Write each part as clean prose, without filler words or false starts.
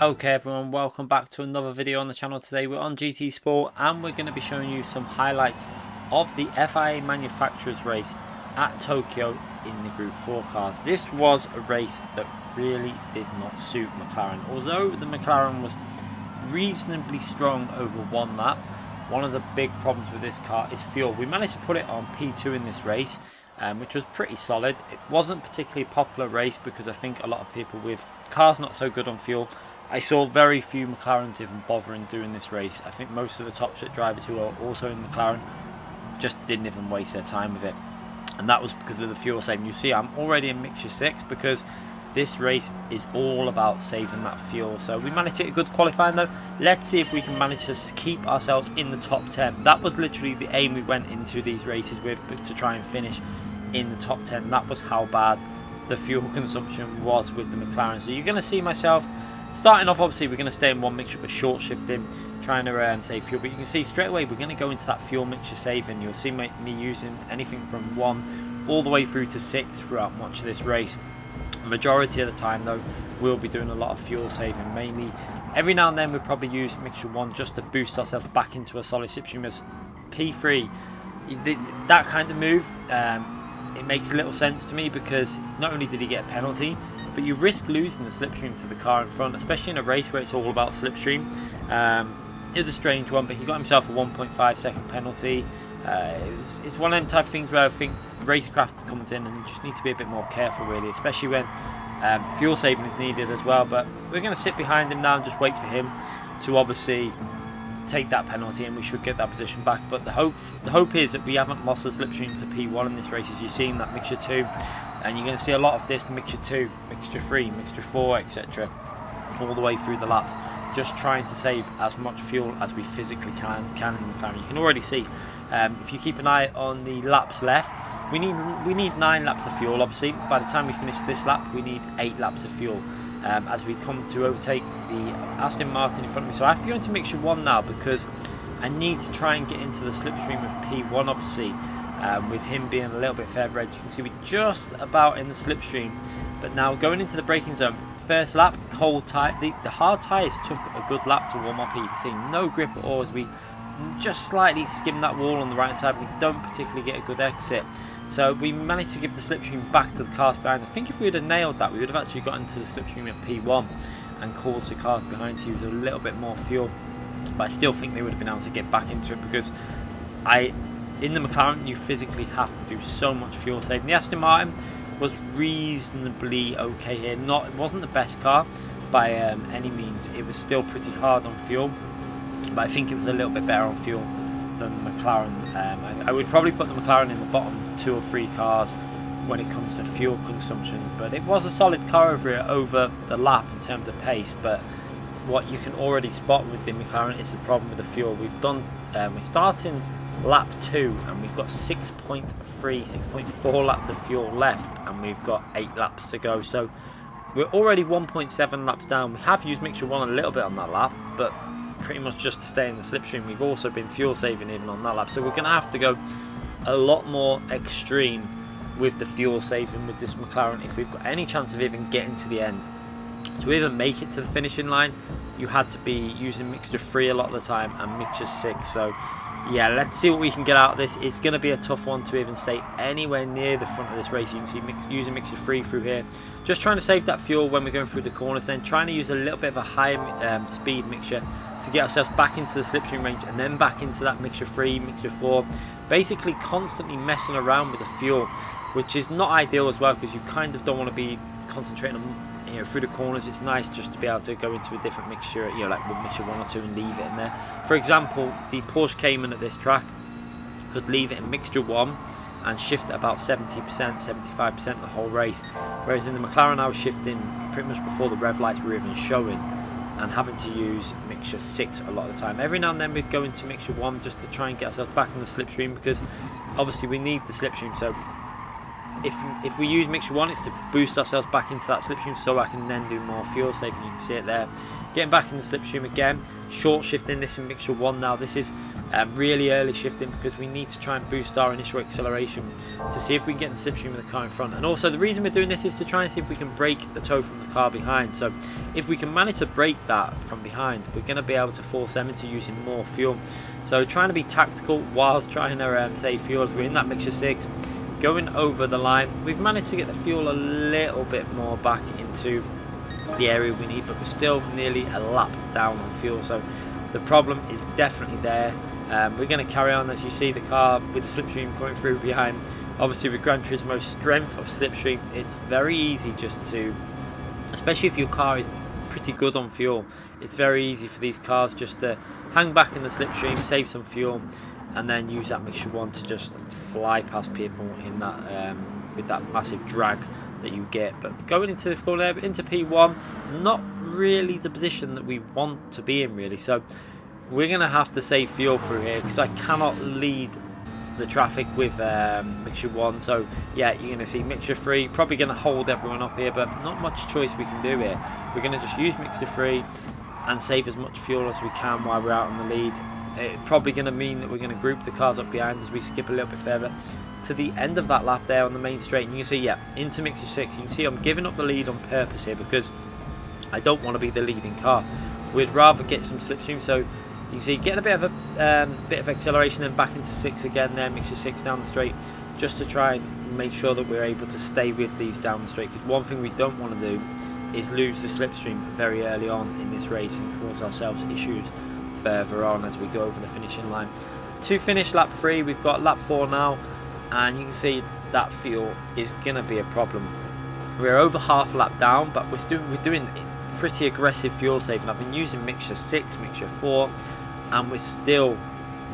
Okay everyone, welcome back to another video on the channel. Today we're on GT Sport and we're going to be showing you some highlights of the FIA manufacturers race at Tokyo in the Group 4 cars. This was a race that really did not suit McLaren. Although the McLaren was reasonably strong over one lap, one of the big problems with this car is fuel. We managed to put it on P2 in this race, which was pretty solid. It wasn't a particularly popular race because I think a lot of people with cars not so good on fuel, I saw very few McLarens even bothering doing this race. I think most of the top split drivers who are also in McLaren just didn't even waste their time with it. And that was because of the fuel saving. You see, I'm already in mixture 6 because this race is all about saving that fuel. So we managed to get a good qualifying though. Let's see if we can manage to keep ourselves in the top 10. That was literally the aim we went into these races with, but to try and finish in the top 10. That was how bad the fuel consumption was with the McLaren. So you're going to see myself starting off. Obviously we're going to stay in one mixture but short shifting, trying to save fuel, but you can see straight away we're going to go into that fuel mixture saving. You'll see me using anything from 1 all the way through to 6 throughout much of this race. The majority of the time though we'll be doing a lot of fuel saving. Mainly every now and then we'll probably use mixture 1 just to boost ourselves back into a solid slipstream. As P3, that kind of move, it makes little sense to me because not only did he get a penalty, but you risk losing the slipstream to the car in front, especially in a race where it's all about slipstream. It was a strange one, but he got himself a 1.5 second penalty. It's one of them type of things where I think racecraft comes in and you just need to be a bit more careful really, especially when fuel saving is needed as well. But we're going to sit behind him now and just wait for him to obviously take that penalty and we should get that position back. But the hope is that we haven't lost the slipstream to P1 in this race, as you've seen that mixture 2, and you're going to see a lot of this mixture 2, mixture 3, mixture 4, etc. all the way through the laps, just trying to save as much fuel as we physically can in McLaren. You can already see, if you keep an eye on the laps left, we need 9 laps of fuel. Obviously by the time we finish this lap we need 8 laps of fuel as we come to overtake the Aston Martin in front of me. So I have to go into mixture 1 now because I need to try and get into the slipstream of P1 obviously, with him being a little bit further edge. You can see we're just about in the slipstream, but now going into the braking zone. First lap, cold tyre. The hard tyres took a good lap to warm up here. You can see no grip at all as we just slightly skim that wall on the right side. We don't particularly get a good exit. So we managed to give the slipstream back to the cars behind. I think if we would have nailed that, we would have actually got into the slipstream at P1 and caused the cars behind to use a little bit more fuel. But I still think they would have been able to get back into it because in the McLaren you physically have to do so much fuel saving. The Aston Martin was reasonably okay here. It wasn't the best car by any means. It was still pretty hard on fuel, but I think it was a little bit better on fuel than the McLaren. I would probably put the McLaren in the bottom 2 or 3 cars when it comes to fuel consumption, but it was a solid car over the lap in terms of pace. But what you can already spot with the McLaren is the problem with the fuel. We're starting lap 2 and we've got 6.4 laps of fuel left and we've got 8 laps to go. So we're already 1.7 laps down. We have used mixture 1 a little bit on that lap, but pretty much just to stay in the slipstream. We've also been fuel saving even on that lap, so we're going to have to go a lot more extreme with the fuel saving with this McLaren if we've got any chance of even getting to the end. To even make it to the finishing line you had to be using mixture 3 a lot of the time and mixture 6. So yeah, let's see what we can get out of this. It's going to be a tough one to even stay anywhere near the front of this race. You can see using mixture 3 through here, just trying to save that fuel when we're going through the corners, then trying to use a little bit of a higher speed mixture to get ourselves back into the slipstream range and then back into that mixture 3, mixture 4, basically constantly messing around with the fuel, which is not ideal as well because you kind of don't want to be concentrating on through the corners. It's nice just to be able to go into a different mixture, like mixture 1 or 2 and leave it in there. For example, the Porsche Cayman at this track could leave it in mixture 1 and shift at about 70%, 75% the whole race, whereas in the McLaren I was shifting pretty much before the rev lights were even showing and having to use mixture 6 a lot of the time. Every now and then we'd go into mixture 1 just to try and get ourselves back in the slipstream because obviously we need the slipstream. So if we use mixture 1, it's to boost ourselves back into that slipstream so I can then do more fuel saving. You can see it there, getting back in the slipstream again, short shifting this in mixture 1 now. This is really early shifting, because we need to try and boost our initial acceleration to see if we can get the slipstream of the car in front. And also the reason we're doing this is to try and see if we can break the toe from the car behind. So if we can manage to break that from behind, we're going to be able to force them into using more fuel. So trying to be tactical whilst trying to save fuel as we're in that mixture 6, going over the line. We've managed to get the fuel a little bit more back into the area we need, but we're still nearly a lap down on fuel, so the problem is definitely there. We're going to carry on. As you see, the car with the slipstream coming through behind, obviously with Gran Turismo's strength of slipstream, it's very easy just to, especially if your car is pretty good on fuel, it's very easy for these cars just to hang back in the slipstream, save some fuel, and then use that mixture 1 to just fly past people in that with that massive drag that you get. But going into the corner, into P1, not really the position that we want to be in really, so we're going to have to save fuel through here, because I cannot lead the traffic with mixture 1. So yeah, you're going to see mixture 3 probably going to hold everyone up here, but not much choice we can do here. We're going to just use mixture 3 and save as much fuel as we can while we're out on the lead. It's probably going to mean that we're going to group the cars up behind as we skip a little bit further to the end of that lap there on the main straight. And you can see, yeah, into mixture 6, you can see I'm giving up the lead on purpose here, because I don't want to be the leading car. We'd rather get some slipstream. So you can see getting a bit of acceleration, then back into 6 again there, mixture 6 down the straight, just to try and make sure that we're able to stay with these down the straight, because one thing we don't want to do is lose the slipstream very early on in this race and cause ourselves issues further on as we go over the finishing line. To finish lap 3, we've got lap 4 now, and you can see that fuel is going to be a problem. We're over half a lap down, but we're doing pretty aggressive fuel saving. I've been using mixture 6, mixture 4, and we're still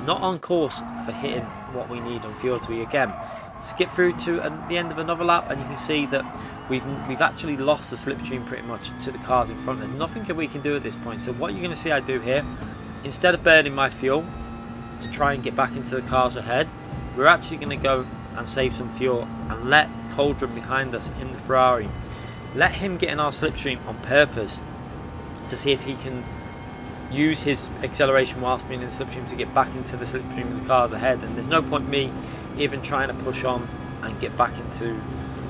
not on course for hitting what we need on fuel. So we again skip through to the end of another lap, and you can see that we've actually lost the slipstream pretty much to the cars in front. There's nothing that we can do at this point. So what you're going to see I do here, instead of burning my fuel to try and get back into the cars ahead, we're actually going to go and save some fuel and let Cauldron behind us in the Ferrari, let him get in our slipstream on purpose to see if he can use his acceleration whilst being in the slipstream to get back into the slipstream of the cars ahead. And there's no point me even trying to push on and get back into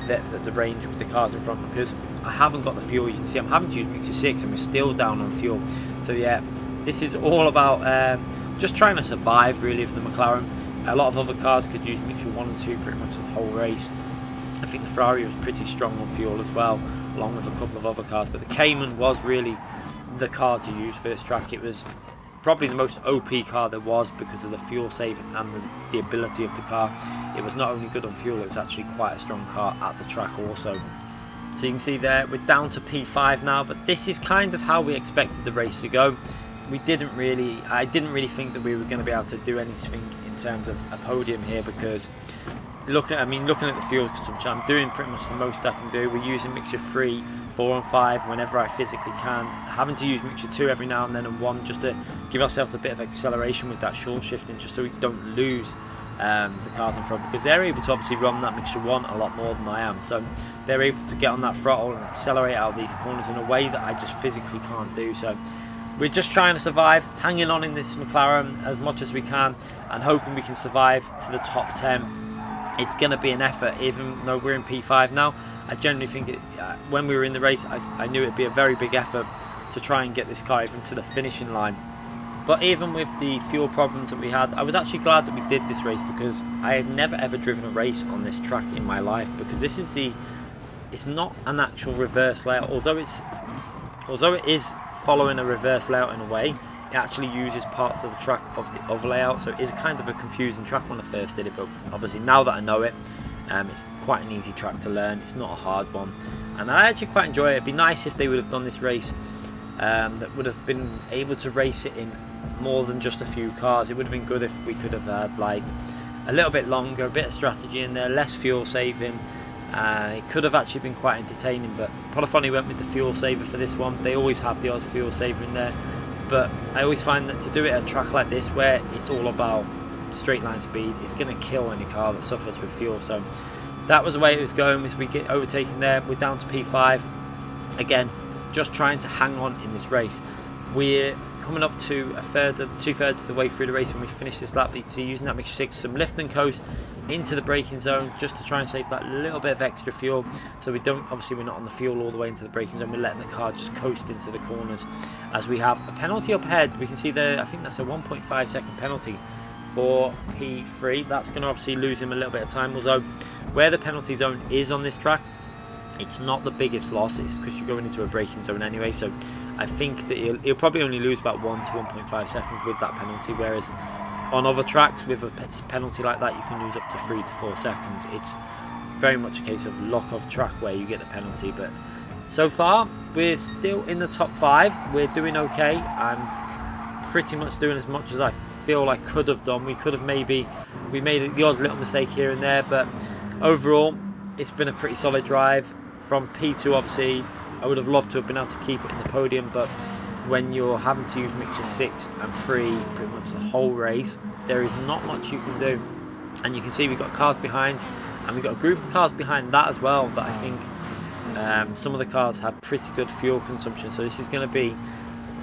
the range with the cars in front, because I haven't got the fuel. You can see I'm having to use mixture 6 and we're still down on fuel. So yeah, this is all about just trying to survive really for the McLaren. A lot of other cars could use mixture 1 and 2 pretty much the whole race. I think the Ferrari was pretty strong on fuel as well, along with a couple of other cars, but the Cayman was really the car to use for this track. It was probably the most OP car there was because of the fuel saving and the ability of the car. It was not only good on fuel, it was actually quite a strong car at the track also. So you can see there we're down to P5 now, but this is kind of how we expected the race to go. I didn't really think that we were going to be able to do anything in terms of a podium here, because looking at the fuel consumption, I'm doing pretty much the most I can do. We're using mixture 3, 4 and 5 whenever I physically can, having to use mixture 2 every now and then and 1 just to give ourselves a bit of acceleration with that short shifting, just so we don't lose the cars in front, because they're able to obviously run that mixture 1 a lot more than I am, so they're able to get on that throttle and accelerate out of these corners in a way that I just physically can't do. So we're just trying to survive, hanging on in this McLaren as much as we can and hoping we can survive to the top 10. It's going to be an effort, even though we're in P5 now. I generally think when we were in the race, I knew it'd be a very big effort to try and get this car even to the finishing line. But even with the fuel problems that we had, I was actually glad that we did this race, because I had never ever driven a race on this track in my life, because this is it's not an actual reverse layout, although it is following a reverse layout in a way. It actually uses parts of the track of the other layout, so it is kind of a confusing track when I first did it, but obviously now that I know it, it's quite an easy track to learn. It's not a hard one, and I actually quite enjoy it. It'd be nice if they would have done this race that would have been able to race it in more than just a few cars. It would have been good if we could have had like a little bit longer, a bit of strategy in there, less fuel saving. It could have actually been quite entertaining, but Polifoni went with the fuel saver for this one. They always have the odd fuel saver in there, but I always find that to do it at a track like this where it's all about straight line speed, it's going to kill any car that suffers with fuel. So that was the way it was going. As we get overtaken there, we're down to P5 again, just trying to hang on in this race. We're coming up to two-thirds of the way through the race when we finish this lap. You can see using that mixture 6, some lift and coast into the braking zone just to try and save that little bit of extra fuel, so we don't, obviously we're not on the fuel all the way into the braking zone, we're letting the car just coast into the corners. As we have a penalty up ahead, we can see there, I think that's a 1.5 second penalty for P3. That's going to obviously lose him a little bit of time, although where the penalty zone is on this track, it's not the biggest loss. It's because you're going into a braking zone anyway, so I think that he'll probably only lose about 1 to 1.5 seconds with that penalty, whereas on other tracks with a penalty like that you can lose up to 3 to 4 seconds. It's very much a case of luck of track where you get the penalty, but so far we're still in the top 5. We're doing okay. I'm pretty much doing as much as I feel I could have done. We made the odd little mistake here and there, but overall it's been a pretty solid drive. From P2, obviously I would have loved to have been able to keep it in the podium, but when you're having to use mixture 6 and 3 pretty much the whole race, there is not much you can do. And you can see we've got cars behind, and we've got a group of cars behind that as well, that I think some of the cars have pretty good fuel consumption, so this is going to be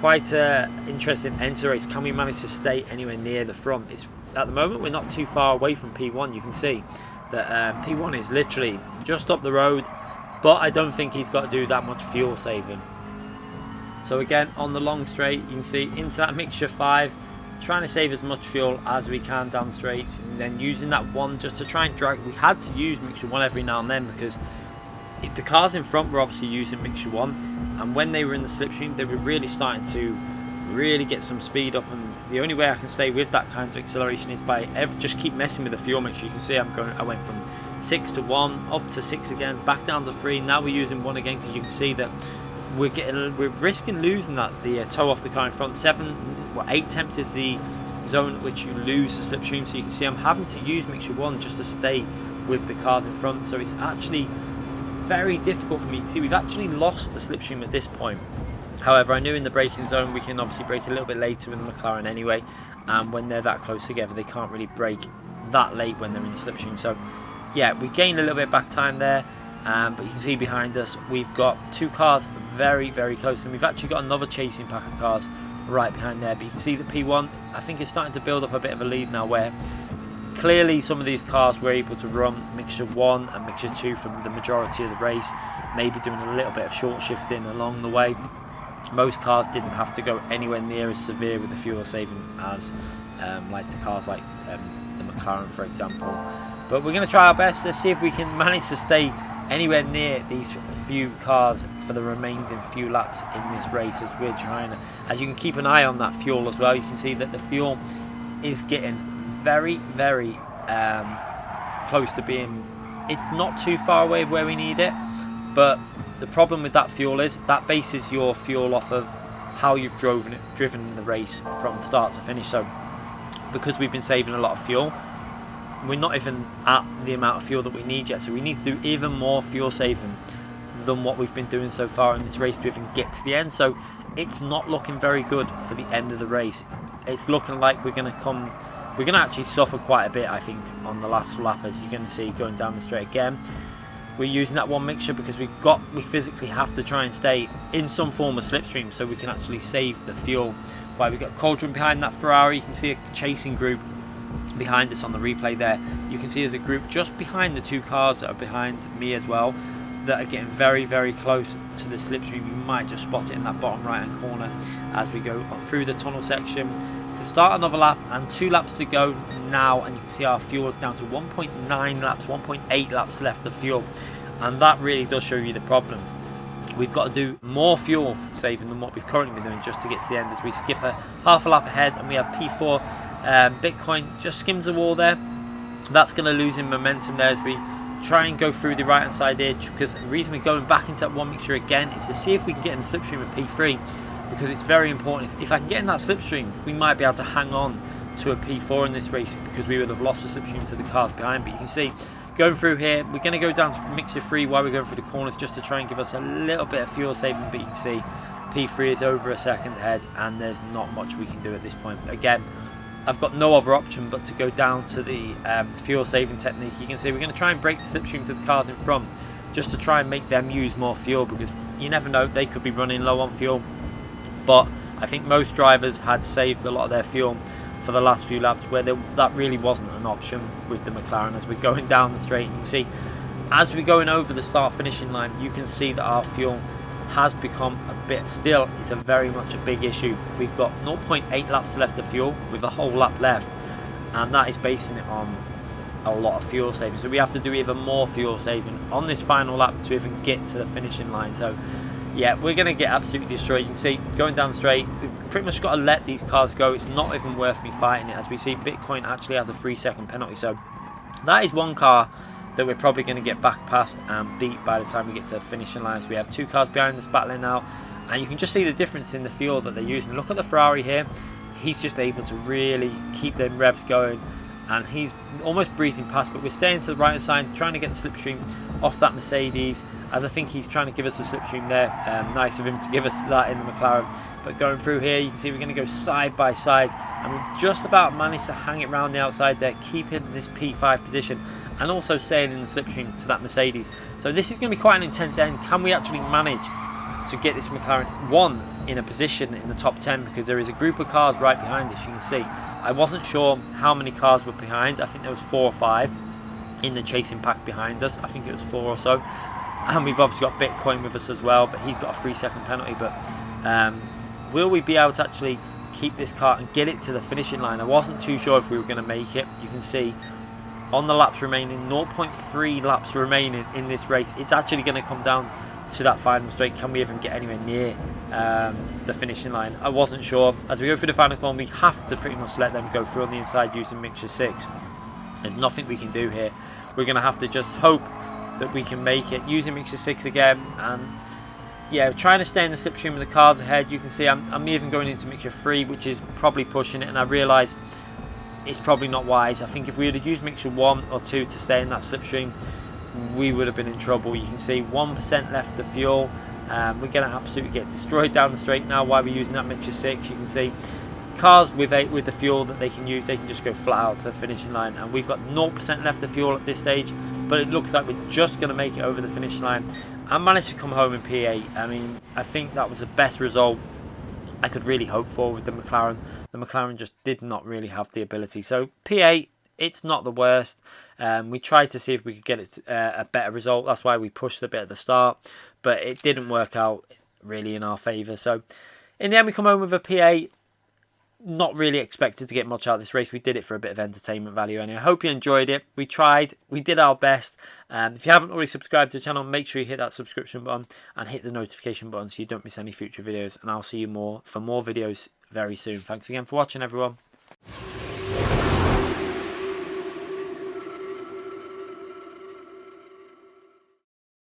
quite an interesting end to the race. Can we manage to stay anywhere near the front? At the moment we're not too far away from P1. You can see that P1 is literally just up the road, but I don't think he's got to do that much fuel saving. So again, on the long straight, you can see into that mixture 5, trying to save as much fuel as we can down the straights, and then using that 1 just to try and drag. We had to use mixture 1 every now and then because the cars in front were obviously using mixture 1, and when they were in the slipstream they were really starting to really get some speed up, and the only way I can stay with that kind of acceleration is by just keep messing with the fuel mixture. You can see I went from 6 to 1 up to 6 again, back down to 3, now we're using 1 again, because you can see that we're risking losing the toe off the car in front. 8 tenths is the zone at which you lose the slipstream, so you can see I'm having to use mixture 1 just to stay with the cars in front, so it's actually very difficult for me. You see we've actually lost the slipstream at this point. However, I knew in the braking zone we can obviously brake a little bit later with the Mclaren anyway, and when they're that close together they can't really brake that late when they're in the slipstream. So yeah, we gained a little bit back time there, but you can see behind us we've got 2 cars very close, and we've actually got another chasing pack of cars right behind there. But you can see the P1 I think is starting to build up a bit of a lead now, where clearly some of these cars were able to run mixture 1 and mixture 2 for the majority of the race, maybe doing a little bit of short shifting along the way. Most cars didn't have to go anywhere near as severe with the fuel saving as like the cars like the Mclaren, for example. But we're going to try our best to see if we can manage to stay anywhere near these few cars for the remaining few laps in this race, as we're trying to, as you can keep an eye on that fuel as well. You can see that the fuel is getting very close to being, it's not too far away where we need it, but the problem with that fuel is that bases your fuel off of how you've driven the race from start to finish. So because we've been saving a lot of fuel, we're not even at the amount of fuel that we need yet, so we need to do even more fuel saving than what we've been doing so far in this race to even get to the end. So it's not looking very good for the end of the race. It's looking like we're going to actually suffer quite a bit, I think, on the last lap, as you're going to see going down the straight again. We're using that 1 mixture because we physically have to try and stay in some form of slipstream so we can actually save the fuel. We've got Cauldron behind that Ferrari. You can see a chasing group behind us on the replay there. You can see there's a group just behind the 2 cars that are behind me as well, that are getting very close to the slipstream. You might just spot it in that bottom right hand corner as we go through the tunnel section to start another lap, and 2 laps to go now, and you can see our fuel is down to 1.9 laps, 1.8 laps left of fuel, and that really does show you the problem. We've got to do more fuel saving than what we've currently been doing just to get to the end, as we skip a half a lap ahead, and we have P4 Bitcoin just skims the wall there. That's going to lose in momentum there as we try and go through the right hand side edge, because the reason we're going back into that 1 mixture again is to see if we can get in the slipstream with P3, because it's very important. If I can get in that slipstream, we might be able to hang on to a P4 in this race, because we would have lost the slipstream to the cars behind. But you can see going through here, we're going to go down to mixture 3 while we're going through the corners, just to try and give us a little bit of fuel saving. But you can see P3 is over a second ahead, and there's not much we can do at this point. Again, I've got no other option but to go down to the fuel saving technique. You can see we're going to try and break the slipstream to the cars in front, just to try and make them use more fuel, because you never know, they could be running low on fuel. But I think most drivers had saved a lot of their fuel for the last few laps, where that really wasn't an option with the McLaren. As we're going down the straight, you can see as we're going over the start finishing line, you can see that our fuel has become a bit, still it's a very much a big issue. We've got 0.8 laps left of fuel with a whole lap left, and that is basing it on a lot of fuel saving. So we have to do even more fuel saving on this final lap to even get to the finishing line. So yeah, we're going to get absolutely destroyed. You can see going down straight, we've pretty much got to let these cars go. It's not even worth me fighting it. As we see, Bitcoin actually has a 3-second penalty. So that is one car that we're probably going to get back past and beat by the time we get to the finishing lines. We have 2 cars behind us battling now, and you can just see the difference in the fuel that they're using. Look at the Ferrari here. He's just able to really keep them revs going, and he's almost breezing past, but we're staying to the right hand side, trying to get the slipstream off that Mercedes, as I think he's trying to give us a slipstream there. Nice of him to give us that in the McLaren. But going through here, you can see we're going to go side by side, and we just about managed to hang it around the outside there, keeping this P5 position, and also staying in the slipstream to that Mercedes. So this is going to be quite an intense end. Can we actually manage to get this McLaren one in a position in the top 10, because there is a group of cars right behind us. You can see I wasn't sure how many cars were behind. I think there was 4 or 5 in the chasing pack behind us. I think it was 4 or so, and we've obviously got Bitcoin with us as well, but he's got a 3-second penalty. But will we be able to actually keep this car and get it to the finishing line? I wasn't too sure if we were going to make it. You can see on the laps remaining, 0.3 laps remaining in this race, it's actually going to come down to that final straight. Can we even get anywhere near the finishing line? I wasn't sure. As we go through the final corner, we have to pretty much let them go through on the inside using mixture 6. There's nothing we can do here. We're going to have to just hope that we can make it using mixture 6 again, and yeah, trying to stay in the slipstream of the cars ahead. You can see I'm even going into mixture 3, which is probably pushing it, and I realise it's probably not wise. I think if we had used mixture 1 or 2 to stay in that slipstream, we would have been in trouble. You can see 1% left of fuel. We're going to absolutely get destroyed down the straight now while we're using that mixture 6. You can see cars with the fuel that they can use, they can just go flat out to the finishing line, and we've got 0% left of fuel at this stage, but it looks like we're just going to make it over the finish line and manage to come home in P8. I mean, I think that was the best result I could really hope for with the McLaren. The McLaren just did not really have the ability. So P8, it's not the worst. We tried to see if we could get it a better result. That's why we pushed a bit at the start, but it didn't work out really in our favour. So in the end, we come home with a P8. Not really expected to get much out of this race. We did it for a bit of entertainment value anyway. I hope you enjoyed it. We tried. We did our best. If you haven't already subscribed to the channel, make sure you hit that subscription button and hit the notification button so you don't miss any future videos. And I'll see you for more videos very soon. Thanks again for watching, everyone.